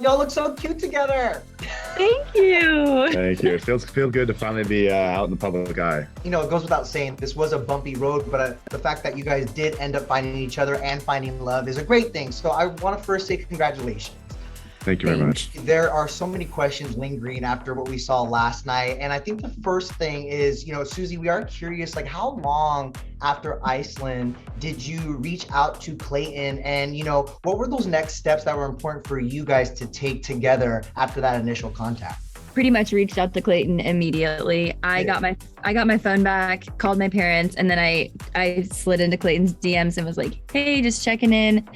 Y'all look so cute together. Thank you. Thank you. It feels good to finally be out in the public eye. You know, it goes without saying, this was a bumpy road, but the fact that you guys did end up finding each other and finding love is a great thing. So I want to first say congratulations. Thank you very much. There are so many questions lingering after what we saw last night. And I think the first thing is, you know, Susie, we are curious, like how long after Iceland did you reach out to Clayton? And, you know, what were those next steps that were important for you guys to take together after that initial contact? Pretty much reached out to Clayton immediately. I got my phone back, called my parents, and then I slid into Clayton's DMs and was like, hey, just checking in.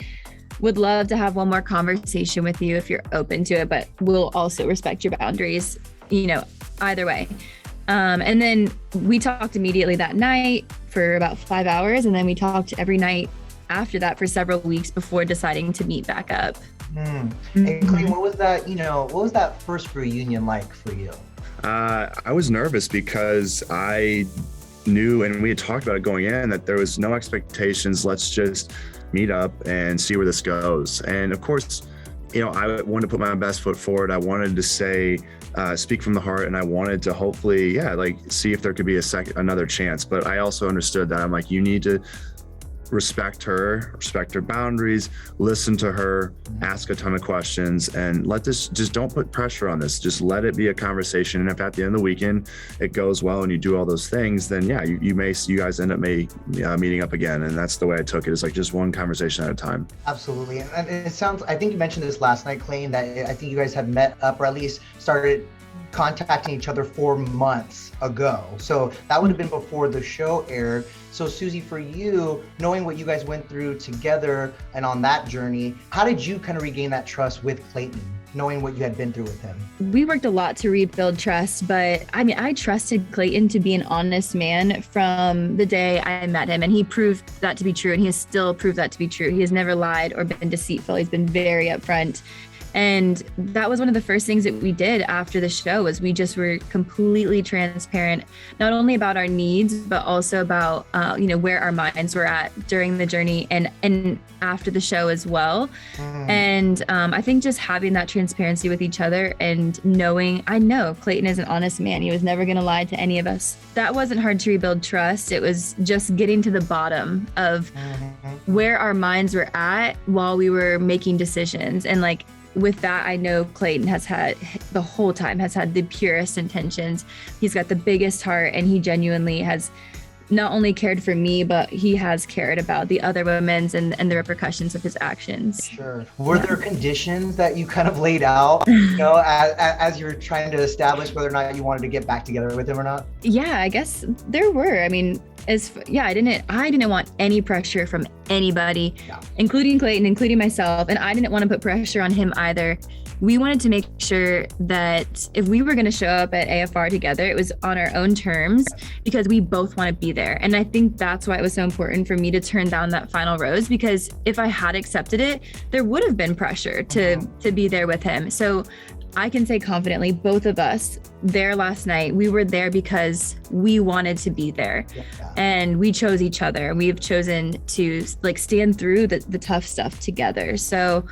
Would love to have one more conversation with you if you're open to it, but we'll also respect your boundaries, you know, either way. And then we talked immediately that night for about 5 hours. And then we talked every night after that for several weeks before deciding to meet back up. And Clayton, what was that first reunion like for you? I was nervous because I knew, and we had talked about it going in, that there was no expectations. Let's just meet up and see where this goes. And of course, you know, I wanted to put my best foot forward. I wanted to say, speak from the heart, and I wanted to hopefully, see if there could be another chance. But I also understood that I'm like, you need to respect her boundaries, listen to her, ask a ton of questions, and just don't put pressure on this. Just let it be a conversation. And if at the end of the weekend it goes well and you do all those things, then you guys end up meeting up again. And that's the way I took it. It's like just one conversation at a time. Absolutely. And it sounds, I think you mentioned this last night, Clayton, that I think you guys had met up, or at least started contacting each other 4 months ago. So that would have been before the show aired. So Susie, for you, knowing what you guys went through together and on that journey, how did you kind of regain that trust with Clayton, knowing what you had been through with him? We worked a lot to rebuild trust, but I mean, I trusted Clayton to be an honest man from the day I met him, and he proved that to be true, and he has still proved that to be true. He has never lied or been deceitful. He's been very upfront. And that was one of the first things that we did after the show, was we just were completely transparent, not only about our needs, but also about, where our minds were at during the journey and after the show as well. And I think just having that transparency with each other and I know Clayton is an honest man. He was never going to lie to any of us. That wasn't hard to rebuild trust. It was just getting to the bottom of where our minds were at while we were making decisions. And with that, I know Clayton has had the purest intentions. He's got the biggest heart, and he genuinely has not only cared for me, but he has cared about the other women's and the repercussions of his actions. Sure. Were there conditions that you kind of laid out, as you were trying to establish whether or not you wanted to get back together with him or not? Yeah, I guess there were. I mean, I didn't want any pressure from anybody, including Clayton, including myself. And I didn't want to put pressure on him either. We wanted to make sure that if we were going to show up at AFR together, it was on our own terms, because we both want to be there. And I think that's why it was so important for me to turn down that final rose, because if I had accepted it, there would have been pressure to be there with him. So I can say confidently, both of us there last night, we were there because we wanted to be there, and we chose each other. We've chosen to stand through the tough stuff together. So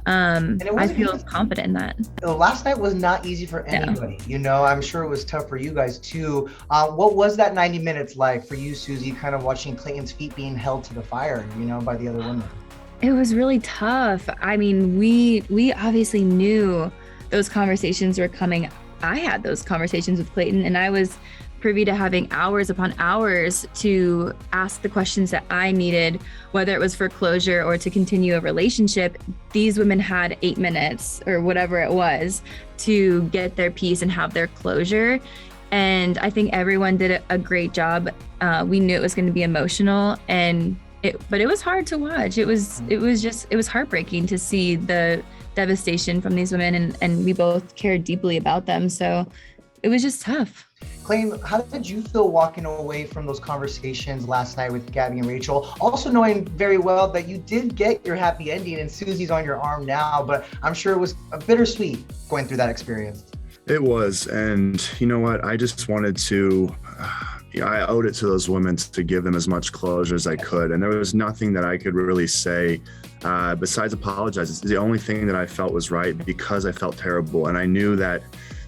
I feel confident in that. Last night was not easy for anybody. I'm sure it was tough for you guys too. What was that 90 minutes like for you, Susie, kind of watching Clayton's feet being held to the fire, by the other women? It was really tough. I mean, we obviously knew those conversations were coming. I had those conversations with Clayton, and I was privy to having hours upon hours to ask the questions that I needed, whether it was for closure or to continue a relationship. These women had 8 minutes or whatever it was to get their piece and have their closure. And I think everyone did a great job. We knew it was going to be emotional, but it was hard to watch. It was heartbreaking to see the devastation from these women, and we both cared deeply about them. So it was just tough. Clayton, how did you feel walking away from those conversations last night with Gabby and Rachel? Also knowing very well that you did get your happy ending and Susie's on your arm now, but I'm sure it was a bittersweet going through that experience. It was. And you know what? I just wanted to, I owed it to those women to give them as much closure as I could. And there was nothing that I could really say besides apologize. It's the only thing that I felt was right because I felt terrible. And I knew that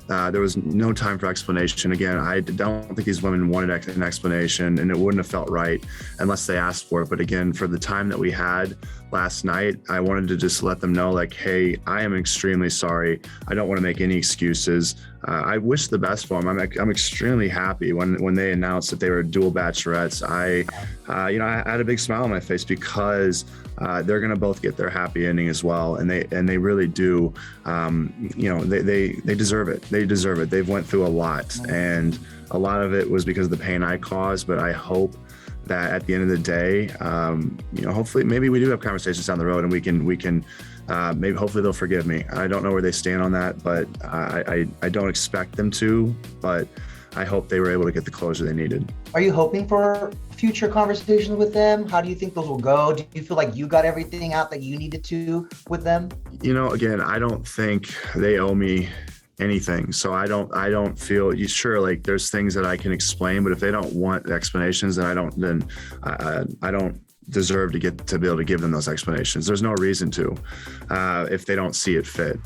there was no time for explanation. Again, I don't think these women wanted an explanation, and it wouldn't have felt right unless they asked for it. But again, for the time that we had last night, I wanted to just let them know, like, hey, I am extremely sorry. I don't want to make any excuses. I wish the best for them. I'm extremely happy when they announced that they were dual bachelorettes. I had a big smile on my face because they're going to both get their happy ending as well, and they really do. They deserve it. They deserve it. They've went through a lot, and a lot of it was because of the pain I caused. But I hope that at the end of the day, hopefully, maybe we do have conversations down the road, and we can maybe hopefully they'll forgive me. I don't know where they stand on that, but I don't expect them to. But I hope they were able to get the closure they needed. Are you hoping for future conversations with them? How do you think those will go? Do you feel like you got everything out that you needed to with them? Again, I don't think they owe me anything. So I don't feel sure, like there's things that I can explain, but if they don't want explanations, then I don't deserve to be able to give them those explanations. There's no reason to, if they don't see it fit.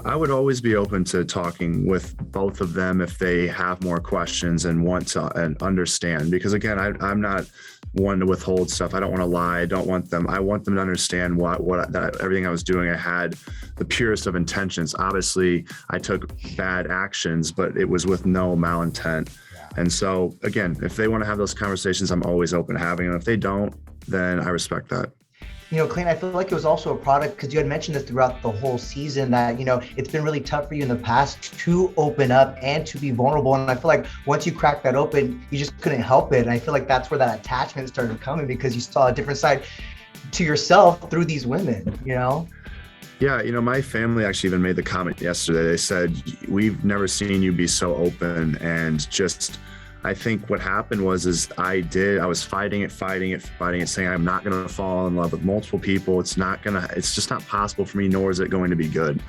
I would always be open to talking with both of them if they have more questions and want to understand, because again, I'm not one to withhold stuff. I don't want to lie. I want them to understand that everything I was doing, I had the purest of intentions. Obviously I took bad actions, but it was with no malintent. And so again, if they want to have those conversations, I'm always open to having them. If they don't, then I respect that. Clayton, I feel like it was also a product, because you had mentioned this throughout the whole season, that, it's been really tough for you in the past to open up and to be vulnerable. And I feel like once you cracked that open, you just couldn't help it. And I feel like that's where that attachment started coming, because you saw a different side to yourself through these women, Yeah, my family actually even made the comment yesterday. They said, we've never seen you be so open, and just, I think what happened was I was fighting it, saying I'm not going to fall in love with multiple people. It's just not possible for me, nor is it going to be good.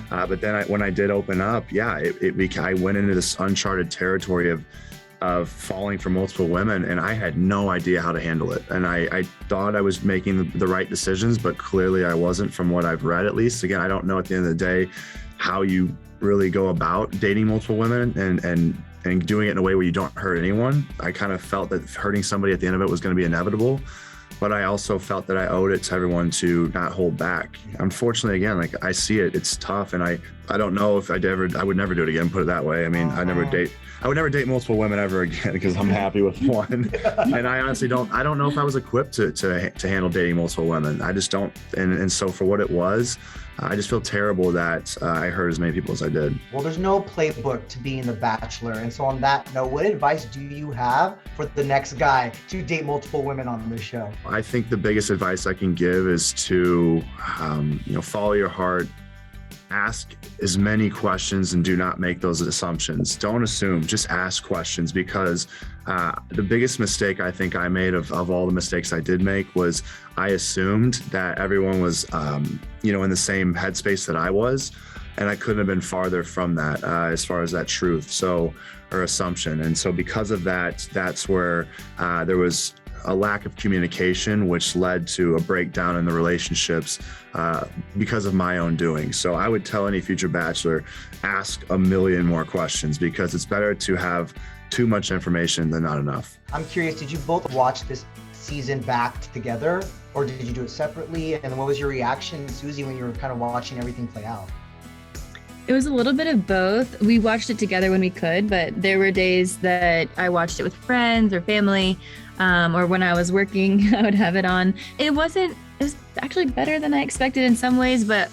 But then when I did open up, I went into this uncharted territory of falling for multiple women, and I had no idea how to handle it. And I thought I was making the right decisions, but clearly I wasn't, from what I've read, at least. Again, I don't know at the end of the day how you really go about dating multiple women and doing it in a way where you don't hurt anyone. I kind of felt that hurting somebody at the end of it was going to be inevitable, but I also felt that I owed it to everyone to not hold back. Unfortunately, again, like I see it, it's tough, and I don't know if I would never do it again, put it that way. I mean, I would never date multiple women ever again, because I'm happy with one. And I honestly I don't know if I was equipped to handle dating multiple women. I just don't. And so for what it was, I just feel terrible that I hurt as many people as I did. Well, there's no playbook to being the Bachelor. And so on that note, what advice do you have for the next guy to date multiple women on this show? I think the biggest advice I can give is to, follow your heart. Ask as many questions and do not make those assumptions. Don't assume, just ask questions, because the biggest mistake I think I made of all the mistakes I did make was I assumed that everyone was, in the same headspace that I was, and I couldn't have been farther from that as far as that truth or assumption. And so because of that, that's where there was a lack of communication, which led to a breakdown in the relationships because of my own doing. So I would tell any future bachelor, ask a million more questions, because it's better to have too much information than not enough. I'm curious, did you both watch this season back together, or did you do it separately? And what was your reaction, Susie, when you were kind of watching everything play out? It was a little bit of both. We watched it together when we could, but there were days that I watched it with friends or family, or when I was working, I would have it on. It was actually better than I expected in some ways, but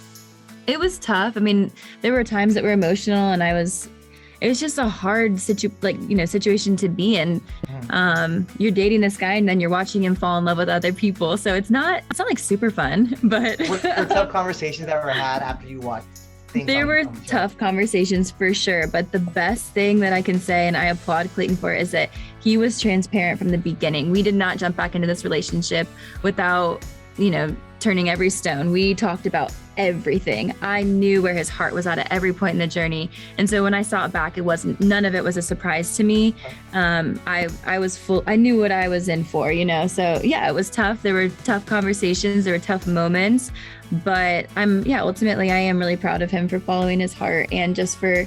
it was tough. I mean, there were times that were emotional, and it was just a hard situation to be in. You're dating this guy, and then you're watching him fall in love with other people. So it's not like super fun, but were there tough conversations that were had after you watched? There were tough conversations for sure, but the best thing that I can say, and I applaud Clayton for, is that he was transparent from the beginning. We did not jump back into this relationship without, turning every stone. We talked about everything. I knew where his heart was at every point in the journey. And so when I saw it back, none of it was a surprise to me. I knew what I was in for, so yeah, it was tough. There were tough conversations, there were tough moments, but ultimately I am really proud of him for following his heart and just for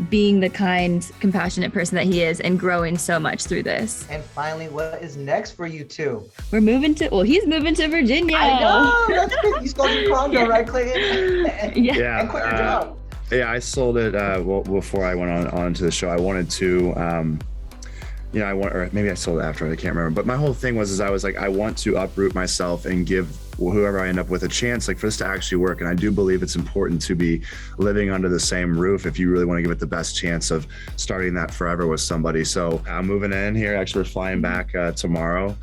being the kind, compassionate person that he is and growing so much through this. And finally, what is next for you two? He's moving to Virginia. I know, that's good. You sold your condo, right, Clayton? Yeah. And quit your job. Yeah, I sold it before I went on to the show. I wanted to, or maybe I sold it after, I can't remember. But my whole thing was I was like, I want to uproot myself and give whoever I end up with a chance, like for this to actually work. And I do believe it's important to be living under the same roof if you really want to give it the best chance of starting that forever with somebody. So I'm moving in here. Actually, we're flying back tomorrow.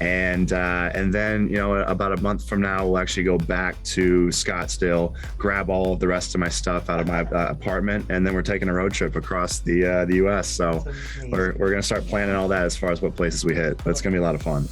And then, about a month from now, we'll actually go back to Scottsdale, grab all of the rest of my stuff out of my apartment. And then we're taking a road trip across the US. So we're going to start planning all that as far as what places we hit. But it's going to be a lot of fun.